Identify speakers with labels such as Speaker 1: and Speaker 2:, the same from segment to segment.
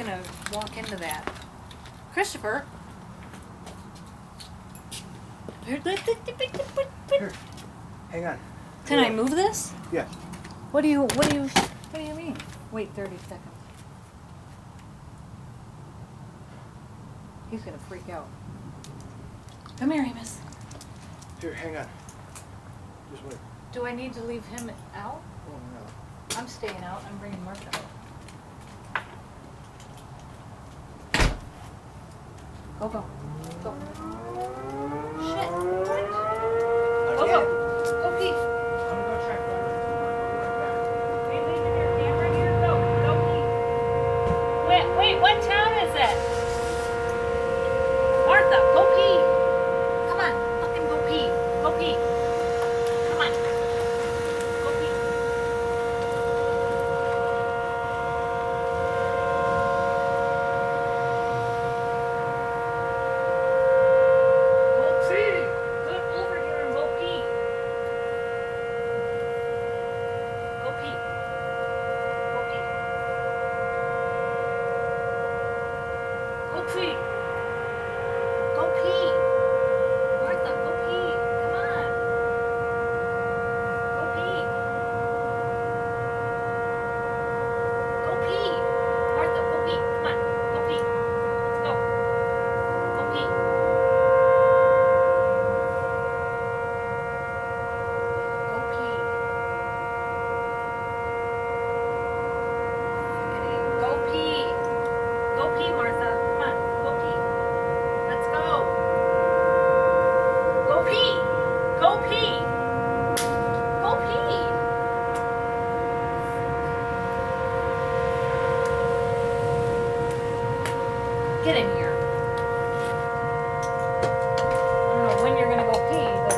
Speaker 1: gonna walk into that. Christopher.
Speaker 2: Here, hang on.
Speaker 1: Can I move this?
Speaker 2: Yeah.
Speaker 1: What do you mean? Wait 30 seconds. He's gonna freak out. Come here, Amos.
Speaker 2: Here, hang on. Just wait.
Speaker 1: Do I need to leave him out?
Speaker 2: Oh, no.
Speaker 1: I'm staying out. I'm bringing Martha out. Go, go. Go. Shit. What? Go, go. Go pee.
Speaker 2: I'm gonna go check that.
Speaker 1: Are you leaving your camera here? Go. Go pee. Wait, what town is it? Martha, go pee. Come on. Fucking go pee. Go pee. Come on. Go pee. Go pee. Get over here and go pee. Go pee. Go pee. Go pee. Go pee. Martha, go pee. Come on. Go pee. Go pee. Martha, go pee. Come on. Go pee. Let's go. Go pee. Go pee. Go pee. Go pee, Martha. Come on. Go pee. Let's go. Go pee. Go pee. Go pee. Get in here. I don't know when you're gonna go pee, but.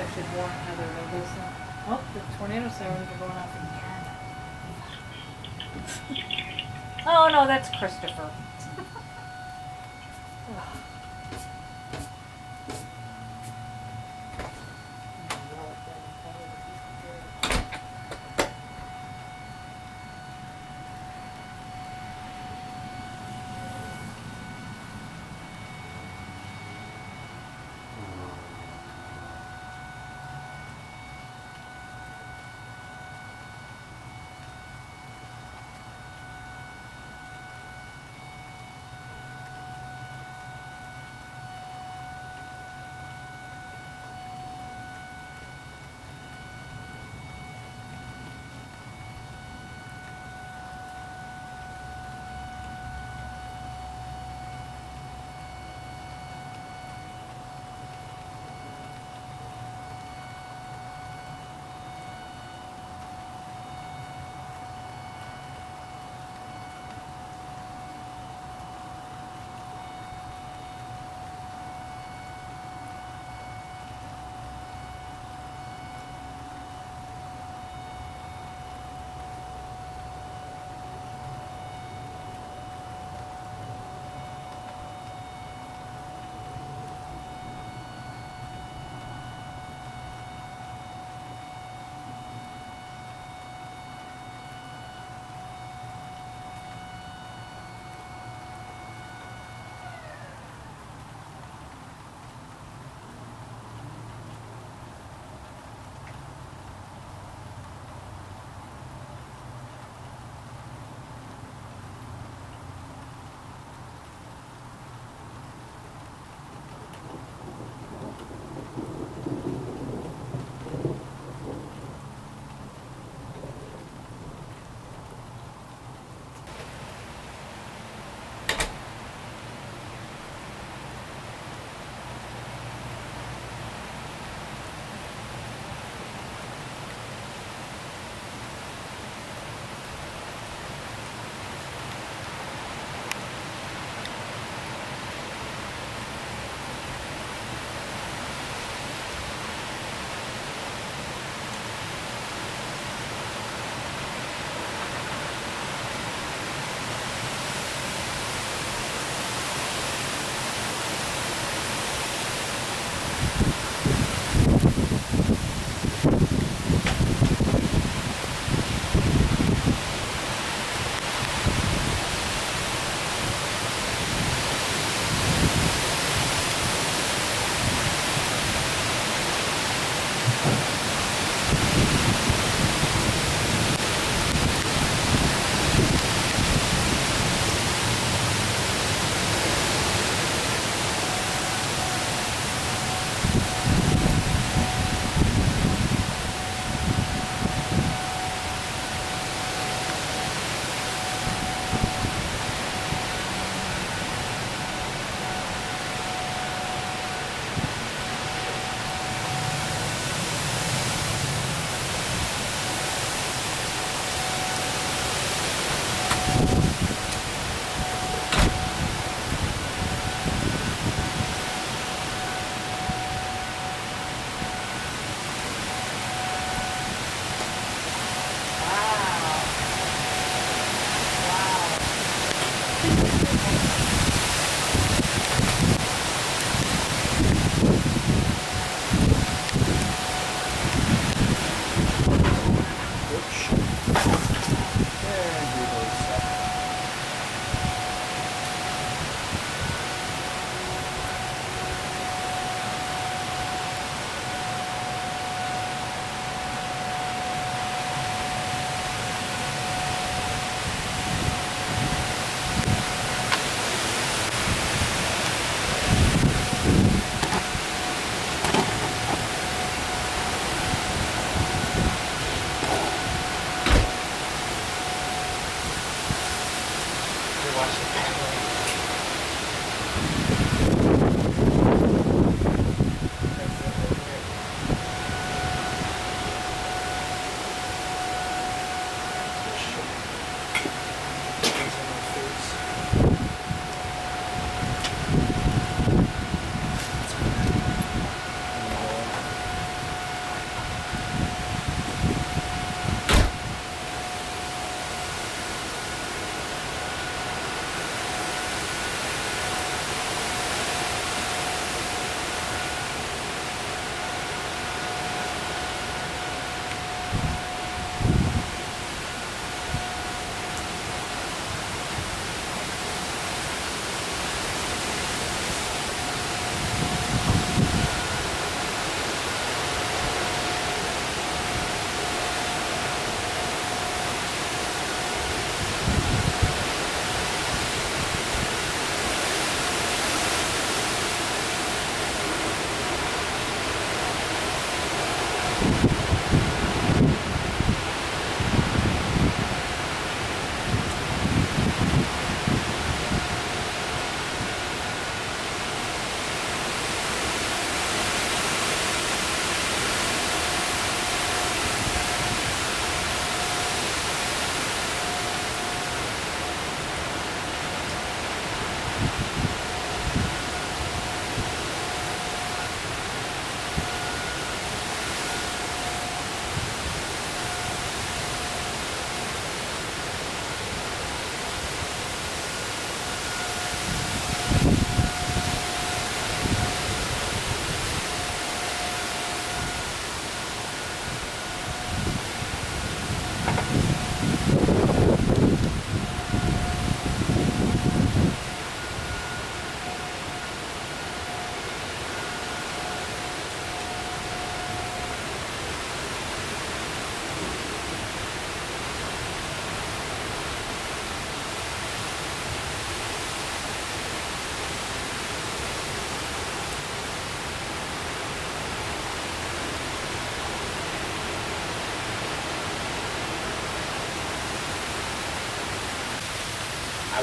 Speaker 3: That should warn Heather of this. Oh, the tornado sirens are going off again. Oh no, that's Christopher.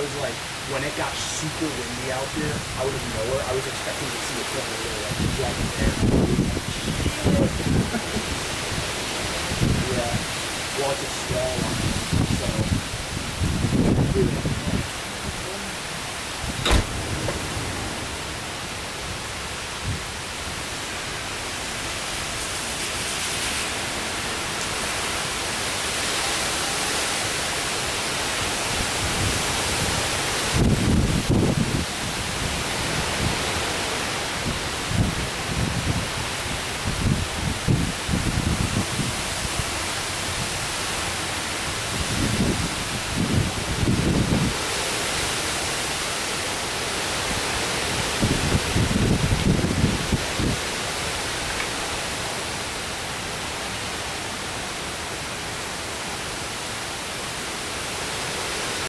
Speaker 4: was like, when it got super windy out here, out of nowhere, I was expecting to see a tornado like right there. Yeah. Well, it's a small one, so. Really.